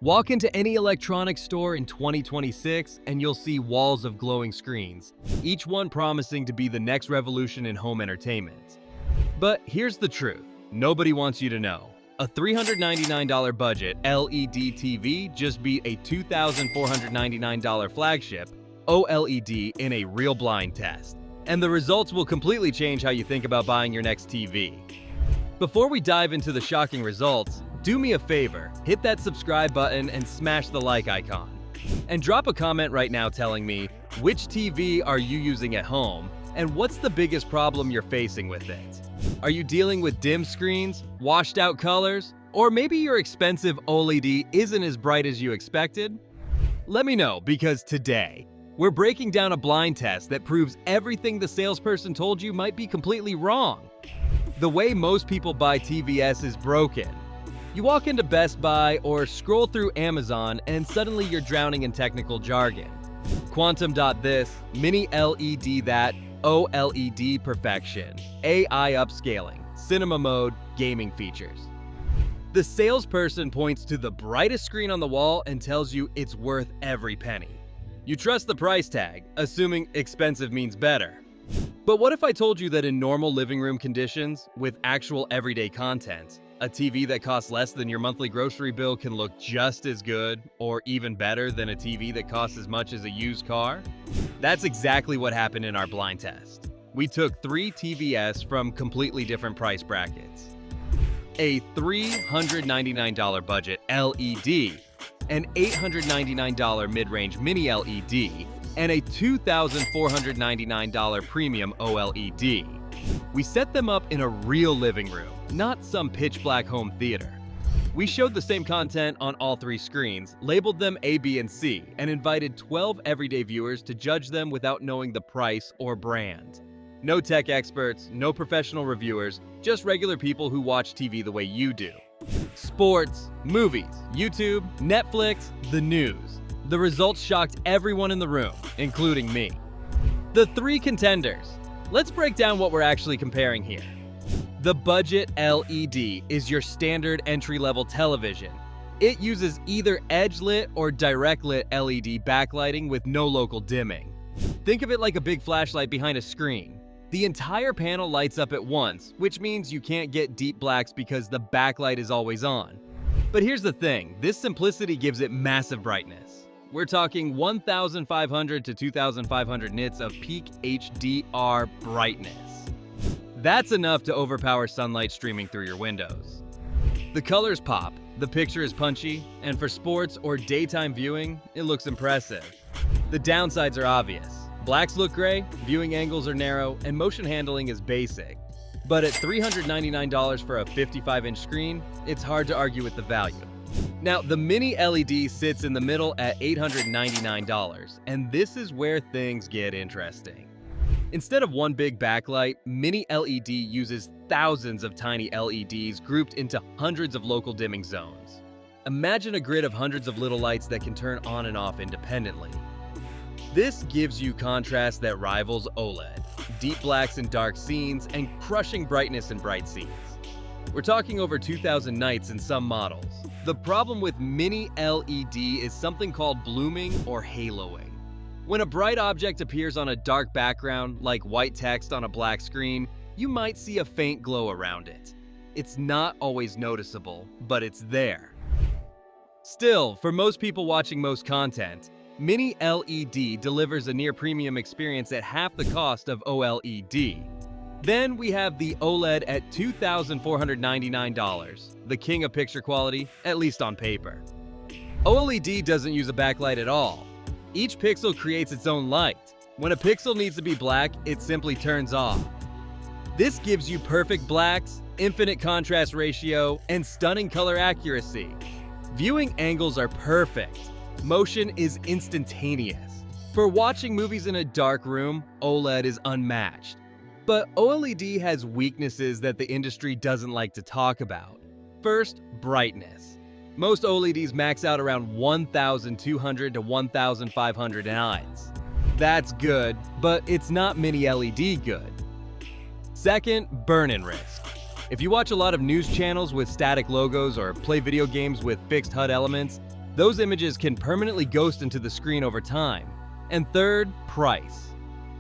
Walk into any electronics store in 2026 and you'll see walls of glowing screens, each one promising to be the next revolution in home entertainment. But here's the truth, nobody wants you to know. A $399 budget LED TV just beat a $2,499 flagship OLED in a real blind test. And the results will completely change how you think about buying your next TV. Before we dive into the shocking results, do me a favor, hit that subscribe button and smash the like icon. And drop a comment right now telling me, which TV are you using at home, and what's the biggest problem you're facing with it? Are you dealing with dim screens, washed out colors, or maybe your expensive OLED isn't as bright as you expected? Let me know, because today, we're breaking down a blind test that proves everything the salesperson told you might be completely wrong. The way most people buy TVs is broken. You walk into Best Buy or scroll through Amazon and suddenly you're drowning in technical jargon. Quantum dot this, mini LED that, OLED perfection, AI upscaling, cinema mode, gaming features. The salesperson points to the brightest screen on the wall and tells you it's worth every penny. You trust the price tag, assuming expensive means better. But what if I told you that in normal living room conditions, with actual everyday content, a TV that costs less than your monthly grocery bill can look just as good or even better than a TV that costs as much as a used car? That's exactly what happened in our blind test. We took 3 TVs from completely different price brackets. A $399 budget LED, an $899 mid-range mini LED, and a $2,499 premium OLED. We set them up in a real living room, not some pitch-black home theater. We showed the same content on all 3 screens, labeled them A, B, and C, and invited 12 everyday viewers to judge them without knowing the price or brand. No tech experts, no professional reviewers, just regular people who watch TV the way you do. Sports, movies, YouTube, Netflix, the news. The results shocked everyone in the room, including me. The 3 contenders. Let's break down what we're actually comparing here. The budget LED is your standard entry-level television. It uses either edge-lit or direct-lit LED backlighting with no local dimming. Think of it like a big flashlight behind a screen. The entire panel lights up at once, which means you can't get deep blacks because the backlight is always on. But here's the thing, this simplicity gives it massive brightness. We're talking 1,500 to 2,500 nits of peak HDR brightness. That's enough to overpower sunlight streaming through your windows. The colors pop, the picture is punchy, and for sports or daytime viewing, it looks impressive. The downsides are obvious. Blacks look gray, viewing angles are narrow, and motion handling is basic. But at $399 for a 55-inch screen, it's hard to argue with the value. Now, the mini LED sits in the middle at $899, and this is where things get interesting. Instead of one big backlight, mini LED uses thousands of tiny LEDs grouped into hundreds of local dimming zones. Imagine a grid of hundreds of little lights that can turn on and off independently. This gives you contrast that rivals OLED, deep blacks in dark scenes, and crushing brightness in bright scenes. We're talking over 2,000 nits in some models. The problem with mini LED is something called blooming or haloing. When a bright object appears on a dark background, like white text on a black screen, you might see a faint glow around it. It's not always noticeable, but it's there. Still, for most people watching most content, mini LED delivers a near-premium experience at half the cost of OLED. Then we have the OLED at $2,499, the king of picture quality, at least on paper. OLED doesn't use a backlight at all. Each pixel creates its own light. When a pixel needs to be black, it simply turns off. This gives you perfect blacks, infinite contrast ratio, and stunning color accuracy. Viewing angles are perfect. Motion is instantaneous. For watching movies in a dark room, OLED is unmatched. But OLED has weaknesses that the industry doesn't like to talk about. First, brightness. Most OLEDs max out around 1,200 to 1,500 nits. That's good, but it's not mini LED good. Second, burn-in risk. If you watch a lot of news channels with static logos or play video games with fixed HUD elements, Those images can permanently ghost into the screen over time. And third, price.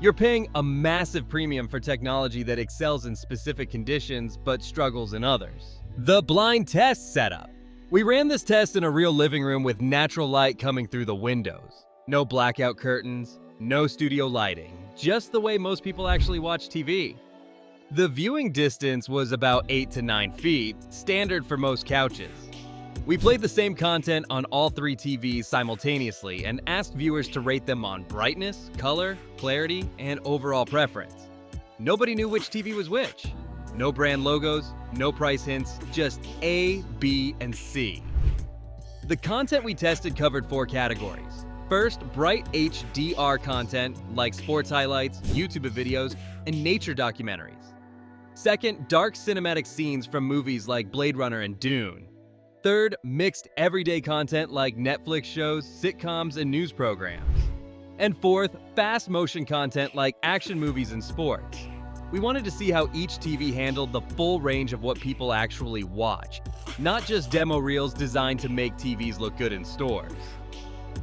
You're paying a massive premium for technology that excels in specific conditions but struggles in others. The blind test setup. We ran this test in a real living room with natural light coming through the windows. No blackout curtains, no studio lighting, just the way most people actually watch TV. The viewing distance was about 8 to 9 feet, standard for most couches. We played the same content on all 3 TVs simultaneously and asked viewers to rate them on brightness, color, clarity, and overall preference. Nobody knew which TV was which. No brand logos, no price hints, just A, B, and C. The content we tested covered 4 categories. First, bright HDR content like sports highlights, YouTube videos, and nature documentaries. Second, dark cinematic scenes from movies like Blade Runner and Dune. Third, mixed everyday content like Netflix shows, sitcoms, and news programs. And fourth, fast motion content like action movies and sports. We wanted to see how each TV handled the full range of what people actually watch, not just demo reels designed to make TVs look good in stores.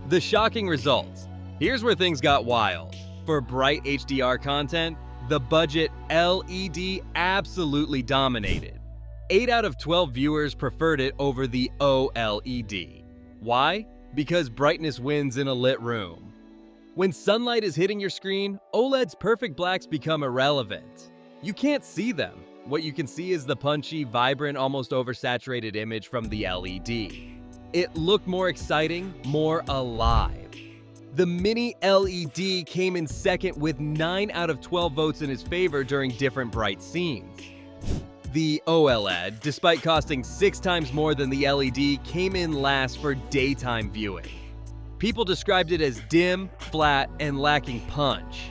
The shocking results. Here's where things got wild. For bright HDR content, the budget LED absolutely dominated. 8 out of 12 viewers preferred it over the OLED. Why? Because brightness wins in a lit room. When sunlight is hitting your screen, OLED's perfect blacks become irrelevant. You can't see them. What you can see is the punchy, vibrant, almost oversaturated image from the LED. It looked more exciting, more alive. The mini LED came in second with 9 out of 12 votes in his favor during different bright scenes. The OLED, despite costing 6 times more than the LED, came in last for daytime viewing. People described it as dim, flat, and lacking punch.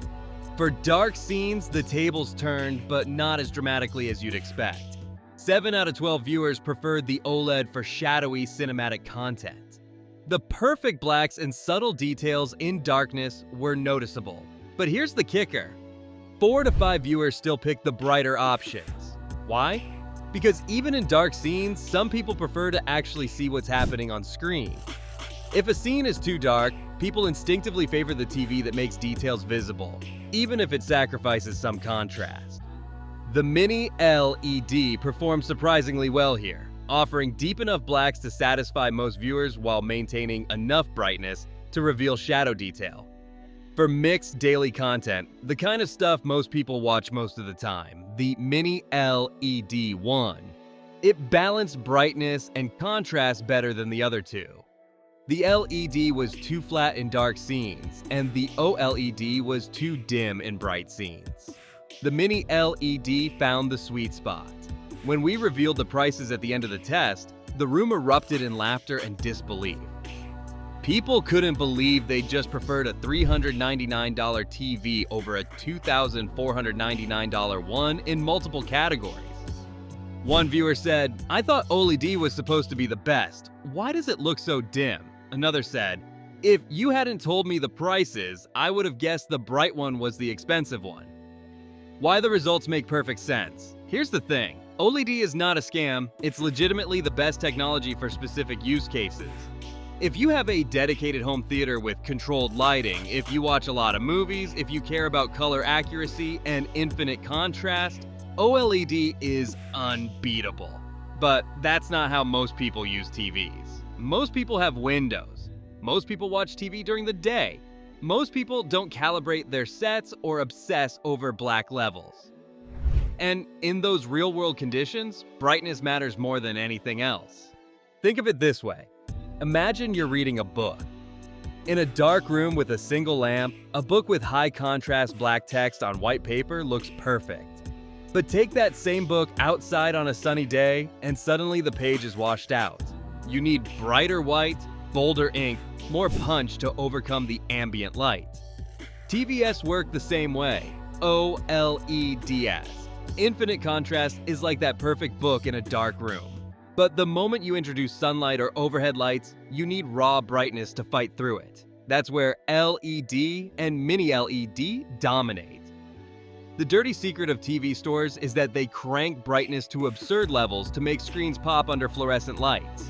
For dark scenes, the tables turned, but not as dramatically as you'd expect. 7 out of 12 viewers preferred the OLED for shadowy cinematic content. The perfect blacks and subtle details in darkness were noticeable. But here's the kicker. 4 to 5 viewers still picked the brighter options. Why? Because even in dark scenes, some people prefer to actually see what's happening on screen. If a scene is too dark, people instinctively favor the TV that makes details visible, even if it sacrifices some contrast. The mini LED performed surprisingly well here, offering deep enough blacks to satisfy most viewers while maintaining enough brightness to reveal shadow detail. For mixed daily content, the kind of stuff most people watch most of the time, the mini LED won. It balanced brightness and contrast better than the other 2. The LED was too flat in dark scenes, and the OLED was too dim in bright scenes. The mini LED found the sweet spot. When we revealed the prices at the end of the test, the room erupted in laughter and disbelief. People couldn't believe they just preferred a $399 TV over a $2,499 one in multiple categories. One viewer said, "I thought OLED was supposed to be the best. Why does it look so dim?" Another said, "If you hadn't told me the prices, I would have guessed the bright one was the expensive one." Why the results make perfect sense. Here's the thing. OLED is not a scam. It's legitimately the best technology for specific use cases. If you have a dedicated home theater with controlled lighting, if you watch a lot of movies, if you care about color accuracy and infinite contrast, OLED is unbeatable. But that's not how most people use TVs. Most people have windows. Most people watch TV during the day. Most people don't calibrate their sets or obsess over black levels. And in those real-world conditions, brightness matters more than anything else. Think of it this way. Imagine you're reading a book. In a dark room with a single lamp, a book with high-contrast black text on white paper looks perfect. But take that same book outside on a sunny day, and suddenly the page is washed out. You need brighter white, bolder ink, more punch to overcome the ambient light. TVS work the same way. OLEDs. Infinite contrast is like that perfect book in a dark room. But the moment you introduce sunlight or overhead lights, you need raw brightness to fight through it. That's where LED and mini LED dominate. The dirty secret of TV stores is that they crank brightness to absurd levels to make screens pop under fluorescent lights.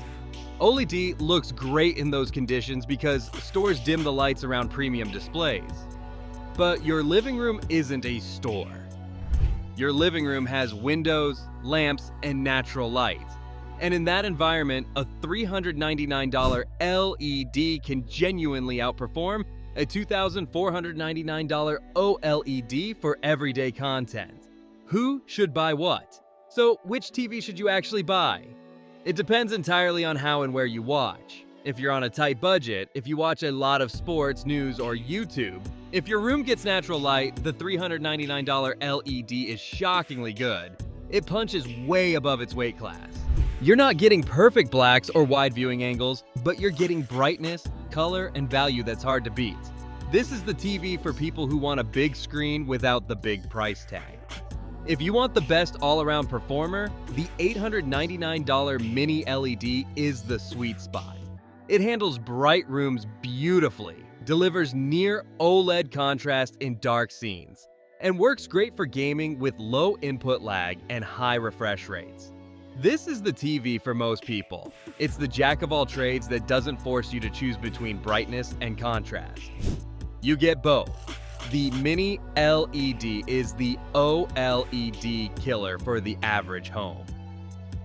OLED looks great in those conditions because stores dim the lights around premium displays. But your living room isn't a store. Your living room has windows, lamps, and natural light. And in that environment, a $399 LED can genuinely outperform a $2,499 OLED for everyday content. Who should buy what? So which TV should you actually buy? It depends entirely on how and where you watch. If you're on a tight budget, if you watch a lot of sports, news, or YouTube, if your room gets natural light, the $399 LED is shockingly good. It punches way above its weight class. You're not getting perfect blacks or wide viewing angles, but you're getting brightness, color, and value that's hard to beat. This is the TV for people who want a big screen without the big price tag. If you want the best all-around performer, the $899 mini LED is the sweet spot. It handles bright rooms beautifully, delivers near OLED contrast in dark scenes, and works great for gaming with low input lag and high refresh rates. This is the TV for most people. It's the jack of all trades that doesn't force you to choose between brightness and contrast. You get both. The mini LED is the OLED killer for the average home.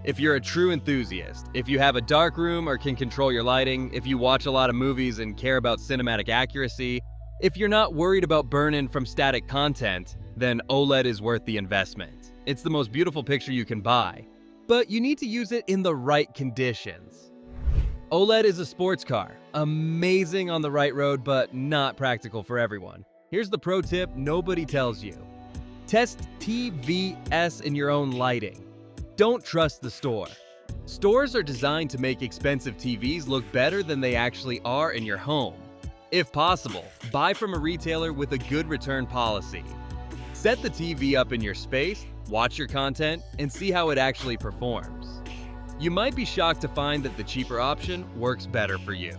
If you're a true enthusiast, if you have a dark room or can control your lighting, if you watch a lot of movies and care about cinematic accuracy, if you're not worried about burn-in from static content, then OLED is worth the investment. It's the most beautiful picture you can buy, but you need to use it in the right conditions. OLED is a sports car, amazing on the right road, but not practical for everyone. Here's the pro tip nobody tells you. Test TVS in your own lighting. Don't trust the store. Stores are designed to make expensive TVs look better than they actually are in your home. If possible, buy from a retailer with a good return policy. Set the TV up in your space, watch your content, and see how it actually performs. You might be shocked to find that the cheaper option works better for you.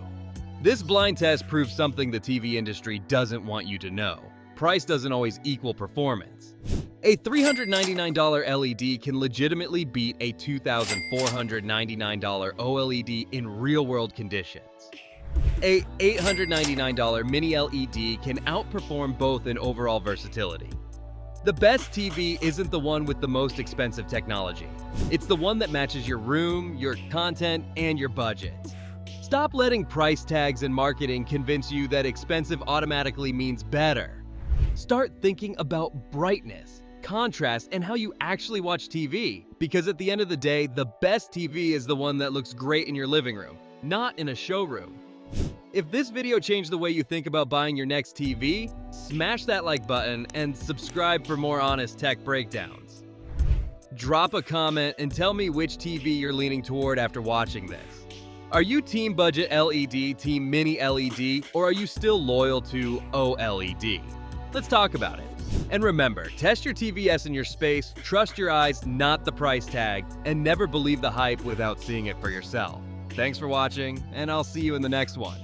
This blind test proves something the TV industry doesn't want you to know. Price doesn't always equal performance. A $399 LED can legitimately beat a $2,499 OLED in real-world conditions. A $899 mini LED can outperform both in overall versatility. The best TV isn't the one with the most expensive technology. It's the one that matches your room, your content, and your budget. Stop letting price tags and marketing convince you that expensive automatically means better. Start thinking about brightness, contrast, and how you actually watch TV. Because at the end of the day, the best TV is the one that looks great in your living room, not in a showroom. If this video changed the way you think about buying your next TV, smash that like button and subscribe for more honest tech breakdowns. Drop a comment and tell me which TV you're leaning toward after watching this. Are you team budget LED, team mini LED, or are you still loyal to OLED? Let's talk about it. And remember, test your TVS in your space, trust your eyes, not the price tag, and never believe the hype without seeing it for yourself. Thanks for watching, and I'll see you in the next one.